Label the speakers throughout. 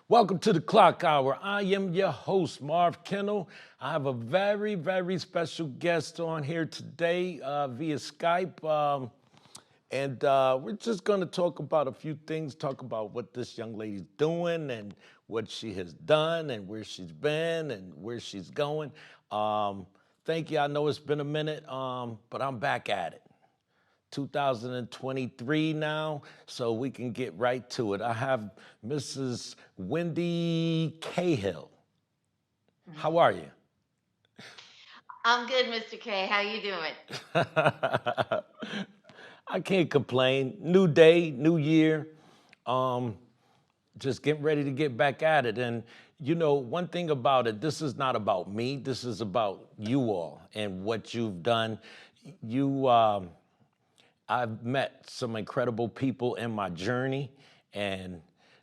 Speaker 1: Welcome to the Clock Hour. I am your host, Marv Kennel. I have a very, very special guest on here today via Skype. And we're just going to talk about a few things, talk about what this young lady's doing and what she has done and where she's been and where she's going. Thank you. I know it's been a minute, but I'm back at it. 2023 now, so we can get right to it. I have Mrs. Wendy Cahill. How are you?
Speaker 2: I'm good, Mr. K. How you doing?
Speaker 1: I can't complain. New day, new year. Um, just getting ready to get back at it. And you know, one thing about it, this is not about me. This is about you all and what you've done. You I've met some incredible people in my journey, and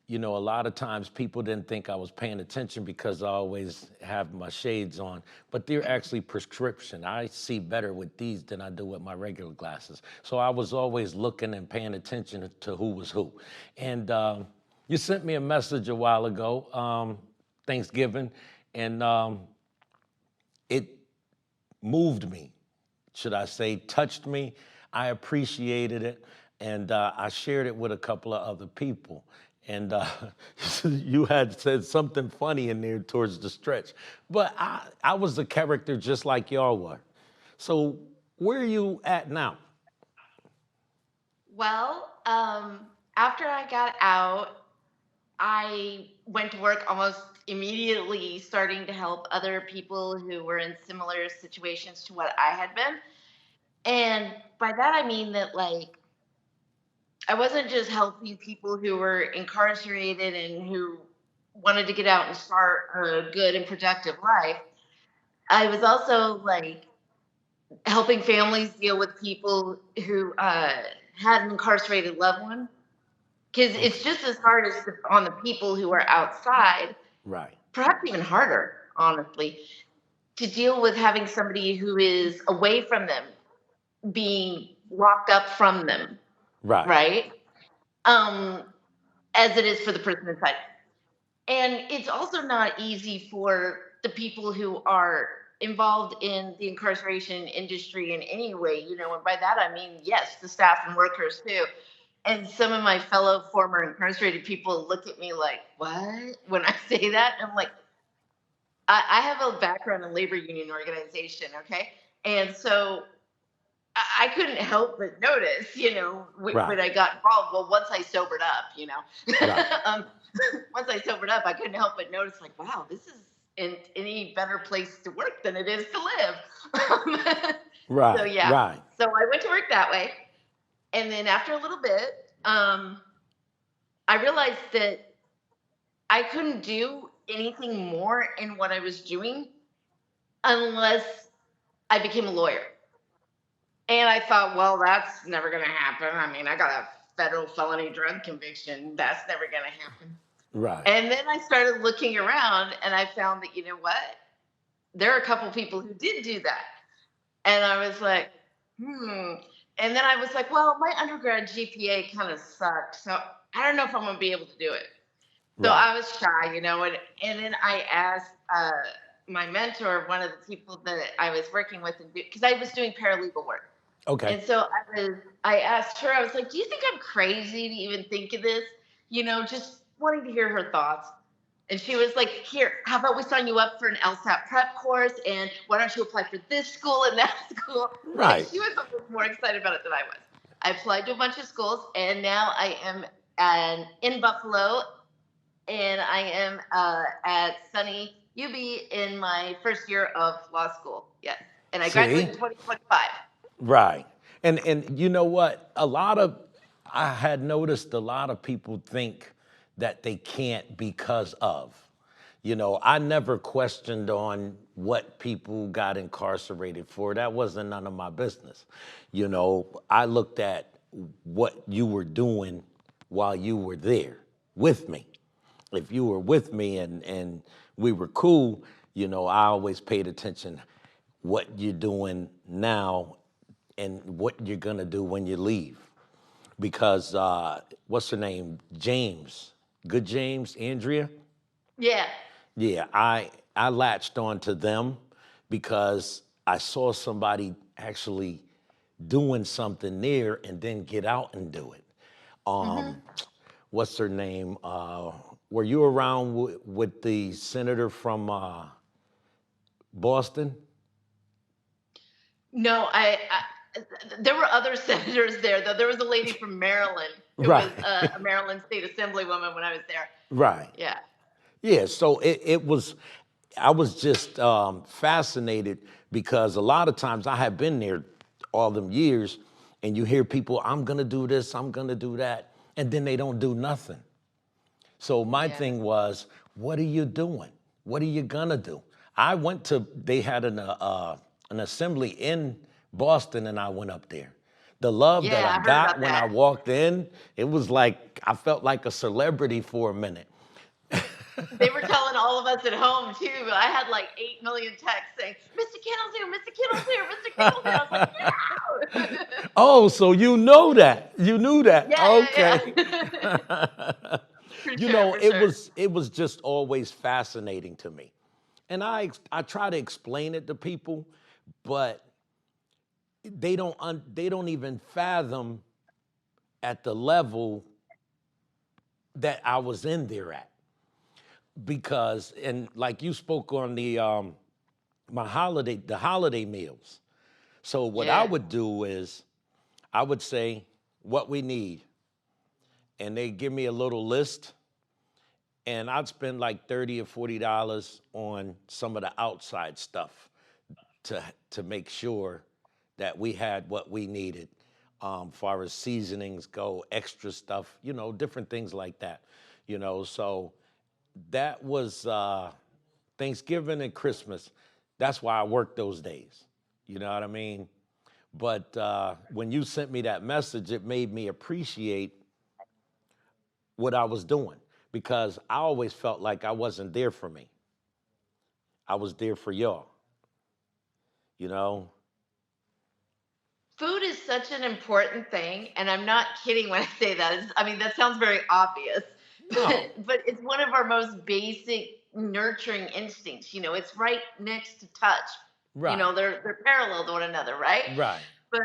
Speaker 1: you know, a lot of times people didn't think I was paying attention because I always have my shades on, but they're actually prescription. I see better with these than I do with my regular glasses. So I was always looking and paying attention to who was who. And you sent me a message a while ago, Thanksgiving, and it moved me, should I say, touched me. I appreciated it, and I shared it with a couple of other people. And you had said something funny in there towards the stretch, but I was a character just like y'all were. So where are you at now?
Speaker 2: Well, after I got out, I went to work almost immediately, starting to help other people who were in similar situations to what I had been. And by that, I mean that, like, I wasn't just helping people who were incarcerated and who wanted to get out and start a good and productive life. I was also, like, helping families deal with people who had an incarcerated loved one, because
Speaker 1: Okay,
Speaker 2: it's just as hard as on the people who are outside,
Speaker 1: right,
Speaker 2: perhaps even harder, honestly, to deal with having somebody who is away from them being locked up from them,
Speaker 1: right,
Speaker 2: right? Um, as it is for the person inside. And it's also not easy for the people who are involved in the incarceration industry in any way, and by that I mean, yes, the staff and workers too. And some of my fellow former incarcerated people look at me like, what? When I say that, I'm like, I have a background in labor union organization, okay? And so I couldn't help but notice,
Speaker 1: right,
Speaker 2: when I got involved. Well, once I sobered up,
Speaker 1: right,
Speaker 2: um, once I sobered up, I couldn't help but notice, like, wow, this is in any better place to work than it is to live. So
Speaker 1: right,
Speaker 2: yeah,
Speaker 1: right,
Speaker 2: so I went to work that way, and then after a little bit, I realized that I couldn't do anything more in what I was doing unless I became a lawyer. And I thought, well, that's never going to happen. I mean, I got a federal felony drug conviction. That's never going to happen.
Speaker 1: right.
Speaker 2: And then I started looking around and I found that, you know what? There are a couple people who did do that. And I was like, hmm. And then I was like, well, my undergrad GPA kind of sucked. So I don't know if I'm going to be able to do it. So
Speaker 1: Right.
Speaker 2: I was shy, and then I asked my mentor, one of the people that I was working with, because I was doing paralegal work.
Speaker 1: Okay.
Speaker 2: And so I asked her, I was like, do you think I'm crazy to even think of this? Just wanting to hear her thoughts. And she was like, here, how about we sign you up for an LSAT prep course? And why don't you apply for this school and that school? Like,
Speaker 1: Right.
Speaker 2: she was almost more excited about it than I was. I applied to a bunch of schools, and now I am in Buffalo, and I am at Sunny UB in my first year of law school. Yes. And I graduate
Speaker 1: See?
Speaker 2: in 2025.
Speaker 1: Right. And you know what? I had noticed a lot of people think that they can't because of. You know, I never questioned on what people got incarcerated for. That wasn't none of my business. You know, I looked at what you were doing while you were there with me. If you were with me and we were cool, you know, I always paid attention what you're doing now and what you're gonna do when you leave. Because what's her name? James, good James, Andrea.
Speaker 2: Yeah.
Speaker 1: Yeah, I latched on to them because I saw somebody actually doing something there and then get out and do it.
Speaker 2: Hmm.
Speaker 1: What's her name? Were you around with the senator from Boston?
Speaker 2: No, there were other senators there, though. There was a lady from Maryland who was
Speaker 1: Right,
Speaker 2: a Maryland state assemblywoman when I was there.
Speaker 1: right.
Speaker 2: Yeah.
Speaker 1: Yeah, so it was, I was just fascinated because a lot of times I have been there all them years and you hear people, I'm gonna do this, I'm gonna do that, and then they don't do nothing. So my
Speaker 2: Yeah.
Speaker 1: thing was, what are you doing? What are you gonna do? I went to, they had an assembly in Boston and I went up there. The love that
Speaker 2: Yeah,
Speaker 1: I
Speaker 2: I heard
Speaker 1: got
Speaker 2: about
Speaker 1: when I
Speaker 2: that.
Speaker 1: walked in, it was like, I felt like a celebrity for a minute.
Speaker 2: They were telling all of us at home too. I had like 8 million texts saying, "Mr. Kittle's here, Mr. Kittle's here, Mr. Kittle's here." I was like, "Get out!"
Speaker 1: Oh, so you know that. You knew that.
Speaker 2: Yeah,
Speaker 1: Okay.
Speaker 2: yeah, yeah. For
Speaker 1: You
Speaker 2: sure,
Speaker 1: know,
Speaker 2: for sure.
Speaker 1: it was just always fascinating to me. And I try to explain it to people, but they don't even fathom at the level that I was in there at. Because and like you spoke on the the holiday meals. So what I
Speaker 2: Yeah.
Speaker 1: would do is I would say what we need and they give me a little list and I'd spend like 30 or $40 on some of the outside stuff to make sure that we had what we needed, far as seasonings go, extra stuff, you know, different things like that, you know. So that was Thanksgiving and Christmas. That's why I worked those days. You know what I mean? But when you sent me that message, it made me appreciate what I was doing because I always felt like I wasn't there for me. I was there for y'all, you know?
Speaker 2: Food is such an important thing, and I'm not kidding when I say that. I mean, that sounds very obvious,
Speaker 1: No.
Speaker 2: but it's one of our most basic nurturing instincts. It's right next to touch.
Speaker 1: Right,
Speaker 2: They're parallel to one another, right?
Speaker 1: right,
Speaker 2: But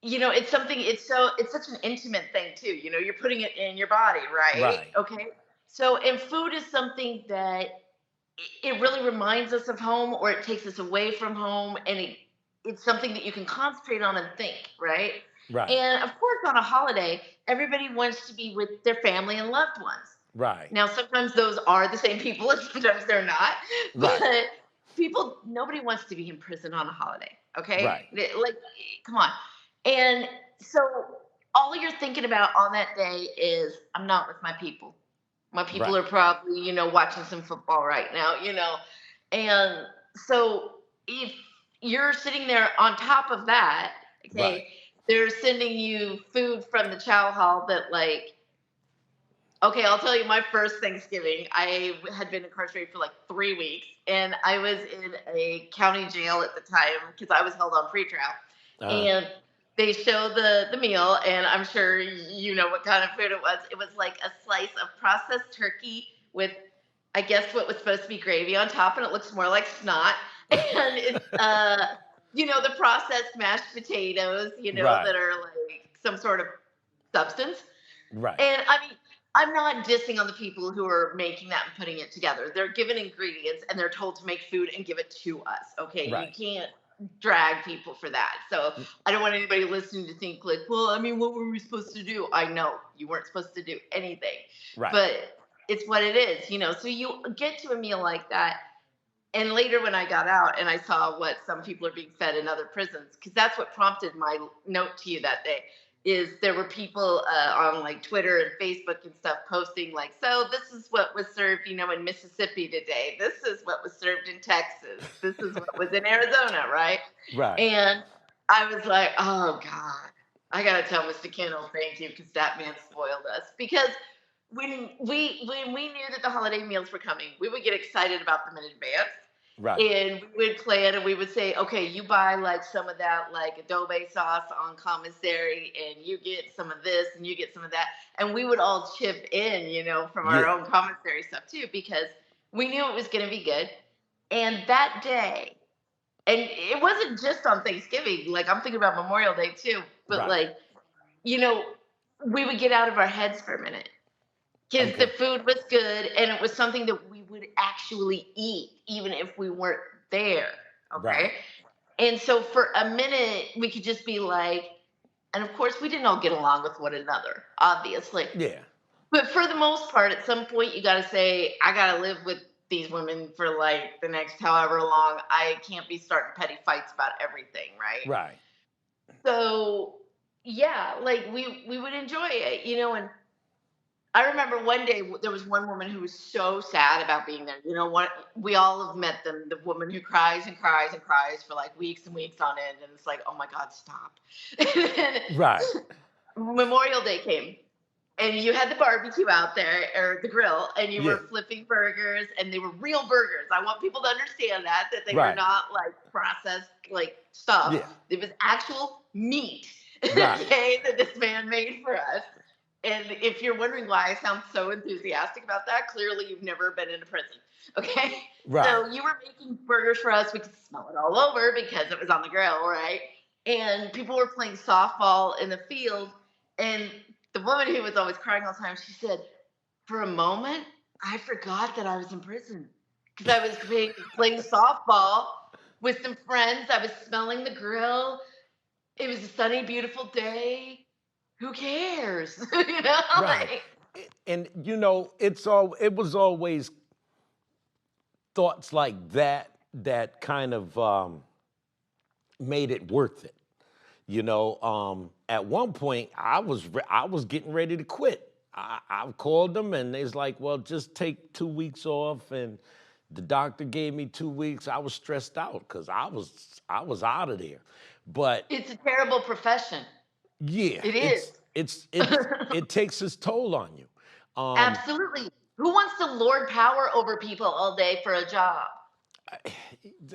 Speaker 2: it's something. It's such an intimate thing too. You're putting it in your body, right?
Speaker 1: right,
Speaker 2: Okay. So, and food is something that it really reminds us of home, or it takes us away from home, and it's something that you can concentrate on and think, right?
Speaker 1: right,
Speaker 2: And of course, on a holiday, everybody wants to be with their family and loved ones.
Speaker 1: right,
Speaker 2: Now, sometimes those are the same people, and sometimes they're not.
Speaker 1: right,
Speaker 2: But nobody wants to be in prison on a holiday. Okay,
Speaker 1: right,
Speaker 2: like, come on. And so, all you're thinking about on that day is, I'm not with my people. My people are
Speaker 1: right,
Speaker 2: probably, watching some football right now. And so, if you're sitting there on top of that,
Speaker 1: right.
Speaker 2: okay, they're sending you food from the chow hall that, like, okay, I'll tell you my first Thanksgiving. I had been incarcerated for like 3 weeks, and I was in a county jail at the time because I was held on pretrial.
Speaker 1: Uh,
Speaker 2: And they show the meal, and I'm sure you know what kind of food it was. It was like a slice of processed turkey with, I guess, what was supposed to be gravy on top, and it looks more like snot. And it's the processed mashed potatoes, that
Speaker 1: right,
Speaker 2: are like some sort of substance.
Speaker 1: right,
Speaker 2: And I mean, I'm not dissing on the people who are making that and putting it together. They're given ingredients and they're told to make food and give it to us. Okay. You
Speaker 1: right,
Speaker 2: can't drag people for that. So I don't want anybody listening to think, like, well, I mean, what were we supposed to do? I know you weren't supposed to do anything,
Speaker 1: right,
Speaker 2: but it's what it is. So you get to a meal like that. And later, when I got out and I saw what some people are being fed in other prisons, because that's what prompted my note to you that day, is there were people on like Twitter and Facebook and stuff posting like, so this is what was served, in Mississippi today. This is what was served in Texas. This is what was in Arizona, right?
Speaker 1: right,
Speaker 2: And I was like, oh God, I gotta tell Mr. Kendall thank you because that man spoiled us. Because when we knew that the holiday meals were coming, we would get excited about them in advance.
Speaker 1: Right.
Speaker 2: And we would plan and we would say, okay, you buy like some of that like adobe sauce on commissary, and you get some of this and you get some of that. And we would all chip in, from our
Speaker 1: Yeah.
Speaker 2: own commissary stuff too, because we knew it was going to be good. And that day, and it wasn't just on Thanksgiving, like I'm thinking about Memorial Day too, but
Speaker 1: Right.
Speaker 2: like, you know, we would get out of our heads for a minute because the
Speaker 1: Okay.
Speaker 2: food was good and it was something that we would actually eat even if we weren't there. Okay.
Speaker 1: Right.
Speaker 2: And so for a minute, we could just be like, and of course, we didn't all get along with one another, obviously.
Speaker 1: Yeah.
Speaker 2: But for the most part, at some point, you got to say, I got to live with these women for like the next however long. I can't be starting petty fights about everything, right?
Speaker 1: Right.
Speaker 2: So, yeah, like we would enjoy it, and I remember one day there was one woman who was so sad about being there. You know what? We all have met them. The woman who cries and cries and cries for like weeks and weeks on end, and it's like, oh my God, stop. And then
Speaker 1: Right.
Speaker 2: Memorial Day came, and you had the barbecue out there or the grill, and you
Speaker 1: Yeah.
Speaker 2: were flipping burgers, and they were real burgers. I want people to understand that they were
Speaker 1: Right.
Speaker 2: not like processed like stuff.
Speaker 1: Yeah.
Speaker 2: It was actual meat,
Speaker 1: Right.
Speaker 2: okay, that this man made for us. And if you're wondering why I sound so enthusiastic about that, clearly you've never been in a prison. Okay.
Speaker 1: Right.
Speaker 2: So you were making burgers for us. We could smell it all over because it was on the grill, right? And people were playing softball in the field. And the woman who was always crying all the time, she said, for a moment, I forgot that I was in prison because I was playing softball with some friends. I was smelling the grill. It was a sunny, beautiful day. Who cares?
Speaker 1: Right.
Speaker 2: Like,
Speaker 1: And it was always thoughts like that that kind of made it worth it. At one point I was getting ready to quit. I called them and they was like, "Well, just take 2 weeks off." And the doctor gave me 2 weeks. I was stressed out because I was out of there. But
Speaker 2: it's a terrible profession.
Speaker 1: yeah,
Speaker 2: It is.
Speaker 1: it takes its toll on you. Um,
Speaker 2: Absolutely. Who wants to lord power over people all day for a job?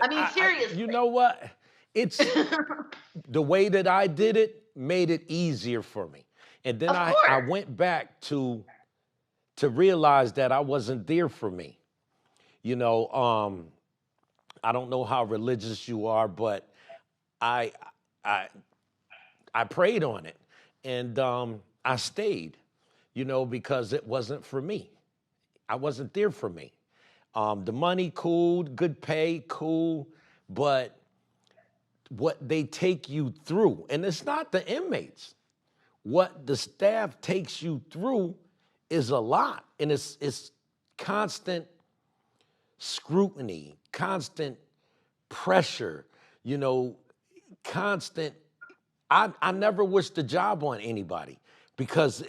Speaker 2: I mean,
Speaker 1: you
Speaker 2: seriously.
Speaker 1: know what? It's the way that I did it made it easier for me. And then
Speaker 2: Of
Speaker 1: I
Speaker 2: course.
Speaker 1: went back to realize that I wasn't there for me. You know, I don't know how religious you are, but I I I prayed on it, and I stayed. Because it wasn't for me. I wasn't there for me. The money, cool, good pay, cool, but what they take you through, and it's not the inmates. What the staff takes you through is a lot, and it's constant scrutiny, constant pressure, you know, constant. I never wished the job on anybody because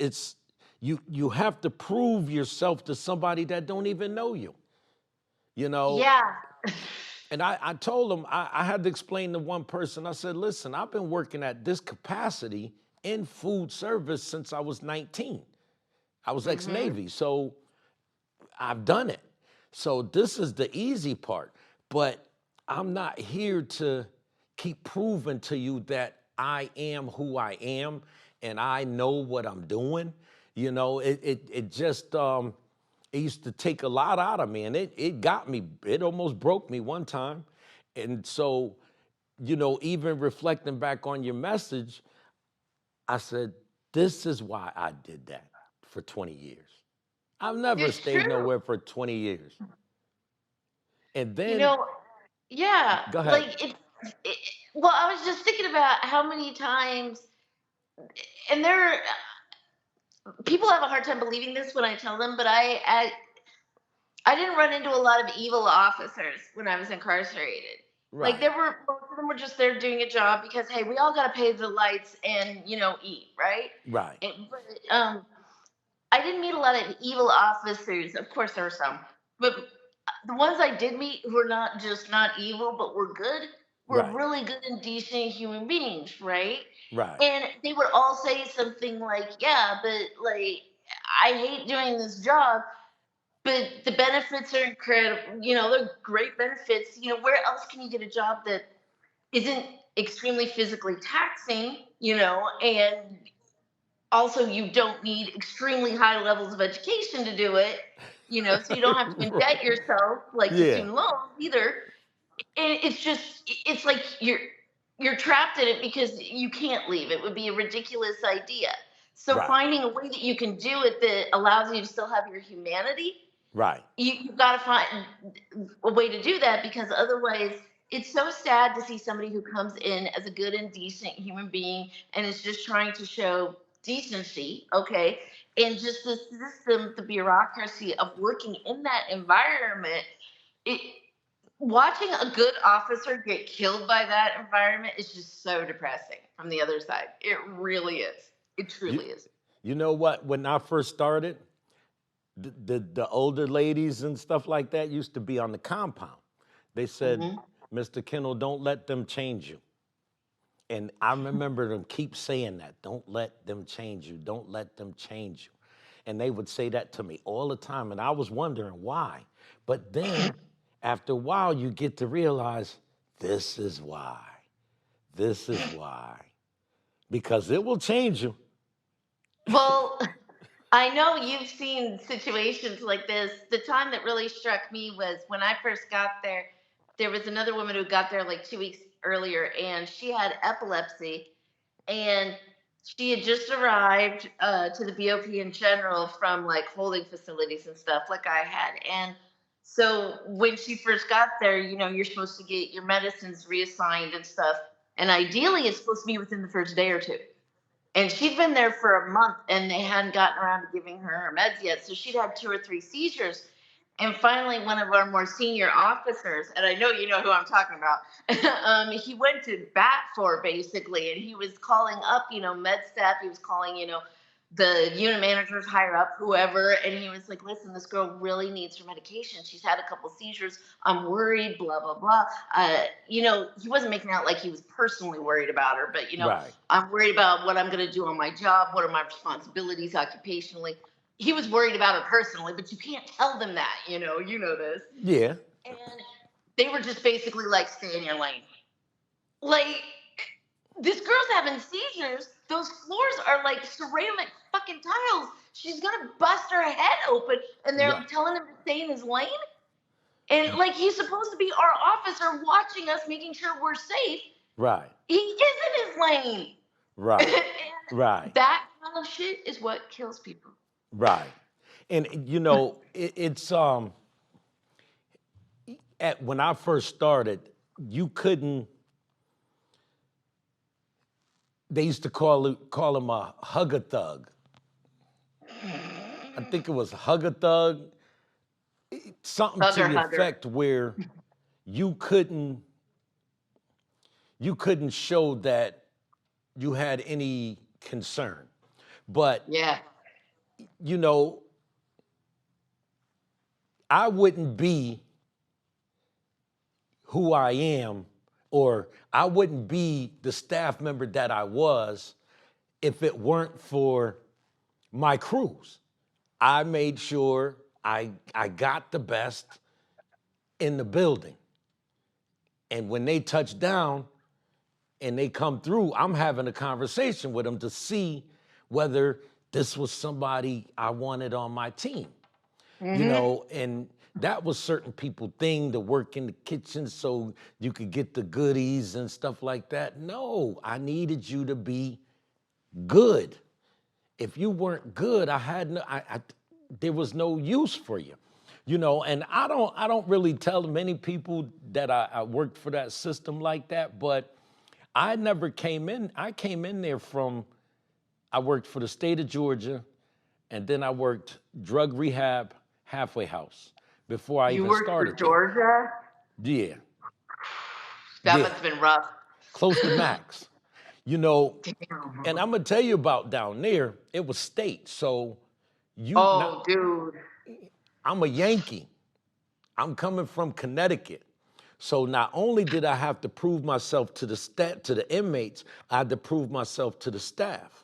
Speaker 1: you have to prove yourself to somebody that don't even know you, you know.
Speaker 2: Yeah.
Speaker 1: And I told him, I had to explain to one person, I said, listen, I've been working at this capacity in food service since I was 19. I was
Speaker 2: Hmm.
Speaker 1: ex-Navy, so I've done it. So this is the easy part. But I'm not here to keep proving to you that I am who I am and I know what I'm doing. It just it used to take a lot out of me, and it got me, it almost broke me one time. And so, even reflecting back on your message, I said, this is why I did that for 20 years. I've never
Speaker 2: It's
Speaker 1: stayed
Speaker 2: true.
Speaker 1: nowhere for 20 years. And
Speaker 2: You
Speaker 1: then,
Speaker 2: know, yeah.
Speaker 1: go ahead.
Speaker 2: Like, it, well, I was just thinking about how many times, and people have a hard time believing this when I tell them, but I didn't run into a lot of evil officers when I was incarcerated. Like
Speaker 1: Right,
Speaker 2: there were most of them were just there doing a job because hey, we all got to pay the lights and eat, right?
Speaker 1: right,
Speaker 2: But I didn't meet a lot of evil officers. Of course, there were some, but the ones I did meet who were not just not evil but were good were
Speaker 1: right,
Speaker 2: really good and decent human beings, right?
Speaker 1: right,
Speaker 2: And they would all say something like, "Yeah, but like I hate doing this job." but the benefits are incredible. They're great benefits. Where else can you get a job that isn't extremely physically taxing, and also you don't need extremely high levels of education to do it, so you don't have to indebt
Speaker 1: Right.
Speaker 2: yourself like to
Speaker 1: Yeah.
Speaker 2: student loans either. And it's like you're trapped in it because you can't leave. It would be a ridiculous idea. So
Speaker 1: Right.
Speaker 2: finding a way that you can do it that allows you to still have your humanity,
Speaker 1: Right.
Speaker 2: you've got to find a way to do that, because otherwise it's so sad to see somebody who comes in as a good and decent human being and is just trying to show decency, okay, and just the system, the bureaucracy of working in that environment. It Watching a good officer get killed by that environment is just so depressing from the other side. It really is. It
Speaker 1: You,
Speaker 2: truly is.
Speaker 1: you know what? When I first started, the older ladies and stuff like that used to be on the compound. They said,
Speaker 2: Hmm.
Speaker 1: Mr. Kendall, don't let them change you. And I remember them keep saying that. Don't let them change you. Don't let them change you. And they would say that to me all the time. And I was wondering why. But then after a while, you get to realize this is why. This is why. Because it will change you.
Speaker 2: Well, I know you've seen situations like this. The time that really struck me was when I first got there. There was another woman who got there like 2 weeks earlier, and she had epilepsy, and she had just arrived to the BOP in general from like holding facilities and stuff, like I had. And so when she first got there, you're supposed to get your medicines reassigned and stuff. And ideally, it's supposed to be within the first day or two. And she'd been there for a month and they hadn't gotten around to giving her meds yet. So she'd had 2 or 3 seizures. And finally, one of our more senior officers, and I know you know who I'm talking about, he went to bat for her basically. And he was calling up, med staff. He was calling, the unit managers higher up, whoever. And he was like, listen, this girl really needs her medication. She's had a couple seizures. I'm worried, blah, blah, blah. He wasn't making out like he was personally worried about her, but,
Speaker 1: Right.
Speaker 2: I'm worried about what I'm going to do on my job. What are my responsibilities occupationally? He was worried about her personally, but you can't tell them that, you know this.
Speaker 1: Yeah.
Speaker 2: And they were just basically like, stay in your lane. Like, this girl's having seizures. Those floors are like ceramic fucking tiles. She's gonna bust her head open, and they're
Speaker 1: Right.
Speaker 2: telling him to stay in his lane. And like, he's supposed to be our officer watching us, making sure we're safe.
Speaker 1: Right.
Speaker 2: He is in his lane.
Speaker 1: Right.
Speaker 2: And
Speaker 1: Right.
Speaker 2: that kind of shit is what kills people.
Speaker 1: Right. And it's at when I first started, you couldn't. They used to call him a hug a thug. I think it was hug a thug, something to
Speaker 2: Hugger,
Speaker 1: the
Speaker 2: hugger.
Speaker 1: effect where you couldn't you couldn't show that you had any concern. But
Speaker 2: Yeah.
Speaker 1: you know, I wouldn't be who I am, or I wouldn't be the staff member that I was if it weren't for my crews. I made sure I got the best in the building. And when they touch down and they come through, I'm having a conversation with them to see whether this was somebody I wanted on my team.
Speaker 2: Hmm.
Speaker 1: And that was certain people thing to work in the kitchen so you could get the goodies and stuff like that. No, I needed you to be good. If you weren't good, there was no use for you. And I don't really tell many people that I worked for that system like that, but I came in there I worked for the state of Georgia, and then I worked drug rehab halfway house before I
Speaker 2: You
Speaker 1: even
Speaker 2: worked for
Speaker 1: started there.
Speaker 2: Georgia?
Speaker 1: Yeah,
Speaker 2: That
Speaker 1: yeah,
Speaker 2: must have been rough.
Speaker 1: close to max. You know, and
Speaker 2: Damn.
Speaker 1: I'm gonna tell you about down there. It was state, so you not.
Speaker 2: Oh, dude.
Speaker 1: I'm a Yankee. I'm coming from Connecticut. So not only did I have to prove myself to the inmates, I had to prove myself to the staff.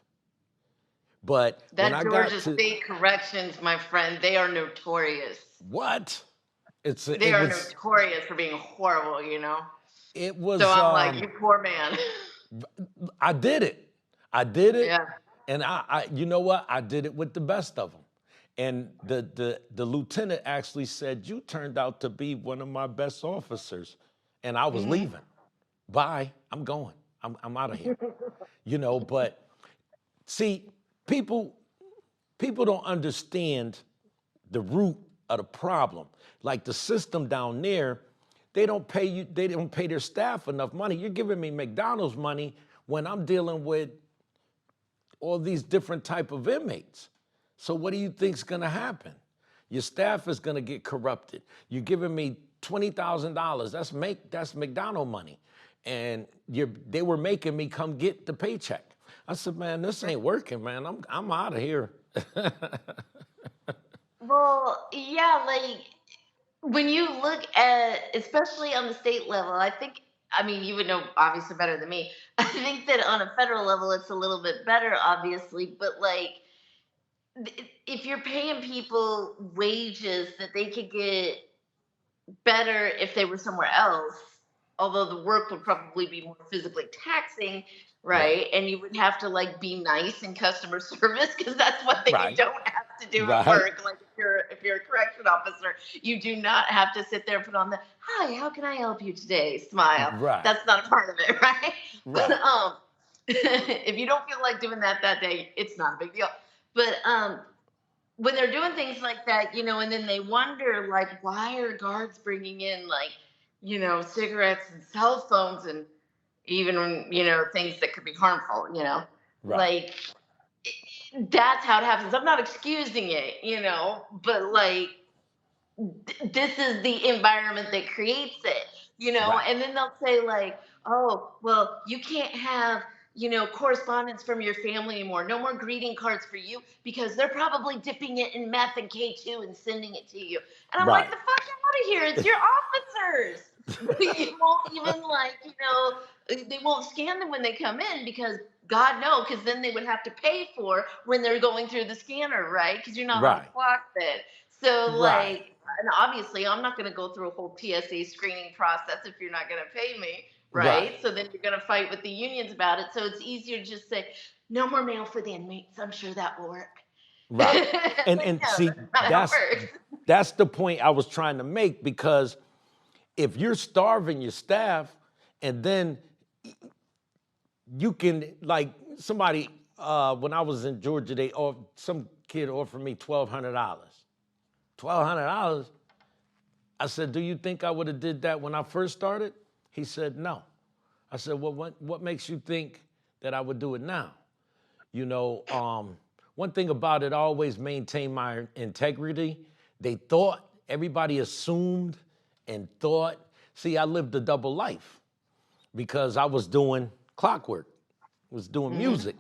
Speaker 1: But when
Speaker 2: That
Speaker 1: I got
Speaker 2: Georgia
Speaker 1: to
Speaker 2: State corrections, my friend, they are notorious.
Speaker 1: what?
Speaker 2: They are notorious for being horrible, you know?
Speaker 1: it
Speaker 2: So
Speaker 1: was
Speaker 2: I'm like, you poor man.
Speaker 1: I did it. I did it.
Speaker 2: Yeah.
Speaker 1: And you know what? I did it with the best of them. And the lieutenant actually said, "You turned out to be one of my best officers." And I was
Speaker 2: Hmm.
Speaker 1: leaving. Bye. I'm going. I'm out of here. But see, people people don't understand the root of the problem. Like the system down there, they don't pay their staff enough money. You're giving me McDonald's money when I'm dealing with all these different type of inmates. So what do you think's gonna happen? Your staff is gonna get corrupted. You're giving me $20,000. That's McDonald money. And they were making me come get the paycheck. I said, man, this ain't working, man. I'm out of here.
Speaker 2: Well, yeah, like when you look at, especially on the state level, I think, I mean, you would know obviously better than me. I think that on a federal level, it's a little bit better, obviously, but like, if you're paying people wages that they could get better if they were somewhere else, although the work would probably be more physically taxing,
Speaker 1: Right,
Speaker 2: right? And you would have to like be nice in customer service because that's one thing you
Speaker 1: right,
Speaker 2: don't have to do at
Speaker 1: right,
Speaker 2: work. Like if you're a correction officer, you do not have to sit there and put on the "Hi, how can I help you today?" smile.
Speaker 1: right,
Speaker 2: That's not a part of it, right? But
Speaker 1: right,
Speaker 2: if you don't feel like doing that day, it's not a big deal. But when they're doing things like that, and then they wonder, like, why are guards bringing in, like, cigarettes and cell phones and even, things that could be harmful,
Speaker 1: right,
Speaker 2: like, that's how it happens. I'm not excusing it, but like, this is the environment that creates it,
Speaker 1: right,
Speaker 2: and then they'll say like, oh, well, you can't have, correspondence from your family anymore. No more greeting cards for you because they're probably dipping it in meth and K2 and sending it to you. And I'm like,
Speaker 1: right,
Speaker 2: the fuck out of here. It's your officers. You won't even like, they won't scan them when they come in because God no, because then they would have to pay for when they're going through the scanner, right? Because you're not on the
Speaker 1: right,
Speaker 2: clock then. So
Speaker 1: right,
Speaker 2: like, and obviously I'm not going to go through a whole TSA screening process if you're not going to pay me, right?
Speaker 1: right,
Speaker 2: So then you're going to fight with the unions about it. So it's easier to just say no more mail for the inmates. I'm sure that will work. But
Speaker 1: right. And
Speaker 2: no,
Speaker 1: see,
Speaker 2: that's not how it works.
Speaker 1: that's the point I was trying to make because if you're starving your staff and then you can like somebody when I was in Georgia, some kid offered me $1,200. $1,200. I said, "Do you think I would have did that when I first started?" He said, "No." I said, "Well, what makes you think that I would do it now?" You know, one thing about it, I always maintain my integrity. Everybody assumed and thought. See, I lived a double life because I was doing clockwork, was doing
Speaker 2: Hmm.
Speaker 1: music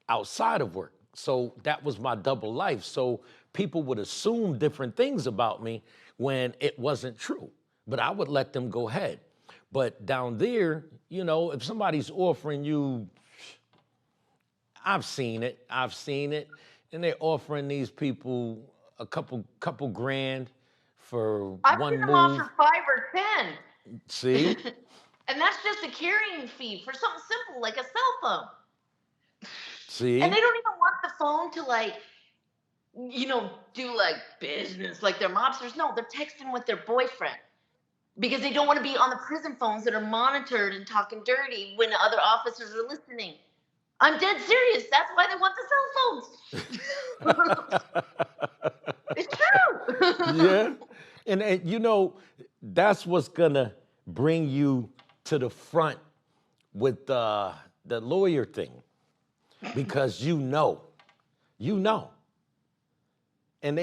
Speaker 1: outside of work. So that was my double life. So people would assume different things about me when it wasn't true. But I would let them go ahead. But down there, if somebody's offering you, I've seen it, and they're offering these people a couple grand for
Speaker 2: I've seen
Speaker 1: one
Speaker 2: them offer
Speaker 1: move.
Speaker 2: 5 or 10.
Speaker 1: See?
Speaker 2: And that's just a carrying fee for something simple like a cell phone. And
Speaker 1: See?
Speaker 2: they don't even want the phone to like, do like business like they're mobsters. No, they're texting with their boyfriend because they don't want to be on the prison phones that are monitored and talking dirty when other officers are listening. I'm dead serious. That's why they want the cell phones. It's true.
Speaker 1: Yeah. And that's what's gonna bring you to the front with the lawyer thing because you know. And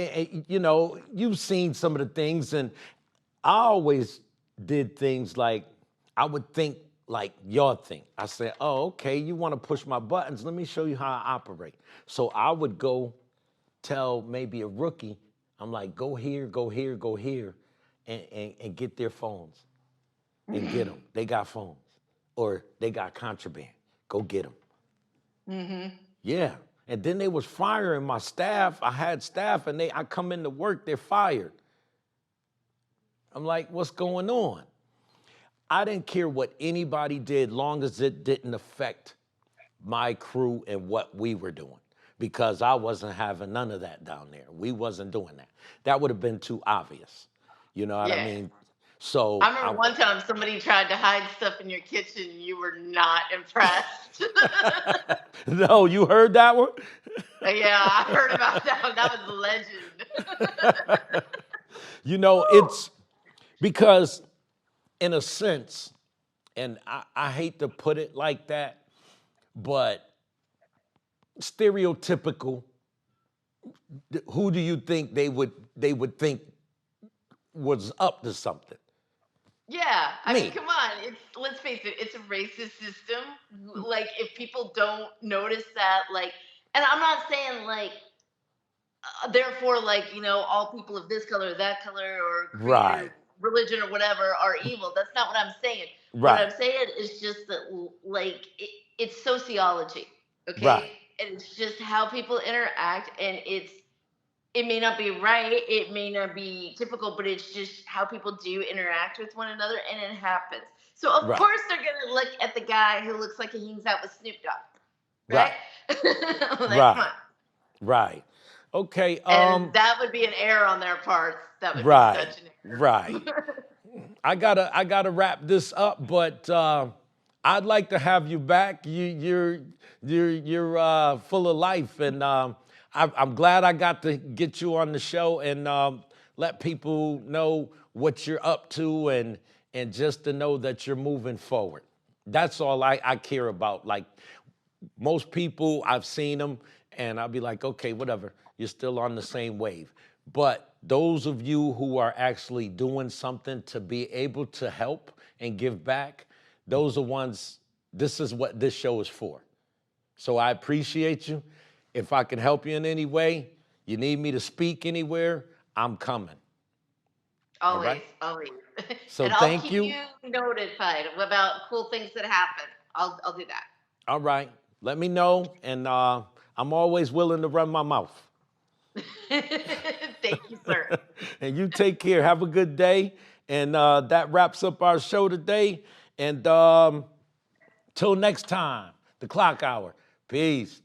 Speaker 1: you've seen some of the things, and I always did things like I would think like your thing. I said, "Oh, okay, you want to push my buttons? Let me show you how I operate." So I would go tell maybe a rookie, I'm like, "Go here, go here, go here, and get their phones and get them. They got phones, or they got contraband. Go get them."
Speaker 2: Hmm.
Speaker 1: Yeah. And then they was firing my staff. I had staff, and I come into work, they're fired. I'm like, what's going on? I didn't care what anybody did, long as it didn't affect my crew and what we were doing, because I wasn't having none of that down there. We wasn't doing that. That would have been too obvious. You know what I
Speaker 2: Yeah.
Speaker 1: mean?
Speaker 2: I
Speaker 1: So
Speaker 2: remember one time somebody tried to hide stuff in your kitchen and you were not impressed.
Speaker 1: no, you heard that one?
Speaker 2: Yeah, I heard about that one. That was legend.
Speaker 1: You know, it's because in a sense, and I hate to put it like that, but stereotypical, who do you think they would think was up to something?
Speaker 2: Yeah, I mean,
Speaker 1: Me.
Speaker 2: come on. Let's face it, it's a racist system. Like, if people don't notice that, like, and I'm not saying like, therefore, like, all people of this color, that color, or creed
Speaker 1: Right.
Speaker 2: or religion or whatever are evil. That's not what I'm saying. What I'm
Speaker 1: Right.
Speaker 2: saying is just that, like, it's sociology, okay?
Speaker 1: Right.
Speaker 2: And it's just how people interact, and it may not be right, it may not be typical, but it's just how people do interact with one another, and it happens. So of
Speaker 1: Right.
Speaker 2: course they're gonna look at the guy who looks like he hangs out with Snoop Dogg, right?
Speaker 1: Right.
Speaker 2: Like, come
Speaker 1: Right.
Speaker 2: on.
Speaker 1: Right. Okay.
Speaker 2: And that would be an error on their parts. That would be
Speaker 1: Right.
Speaker 2: such an
Speaker 1: Right.
Speaker 2: error.
Speaker 1: I gotta wrap this up, but I'd like to have you back. You're full of life, and I'm glad I got to get you on the show and let people know what you're up to, and just to know that you're moving forward. That's all I care about. Like most people, I've seen them, and I'll be like, okay, whatever. You're still on the same wave. But those of you who are actually doing something to be able to help and give back, those are ones, this is what this show is for. So I appreciate you. If I can help you in any way, you need me to speak anywhere, I'm coming. All
Speaker 2: Always,
Speaker 1: right?
Speaker 2: always.
Speaker 1: So
Speaker 2: And I'll
Speaker 1: thank
Speaker 2: keep
Speaker 1: you.
Speaker 2: you notified about cool things that happen. I'll do that.
Speaker 1: All right. Let me know, and I'm always willing to run my mouth.
Speaker 2: Thank you, sir.
Speaker 1: And you take care. Have a good day. And that wraps up our show today. And till next time, the clock hour. Peace.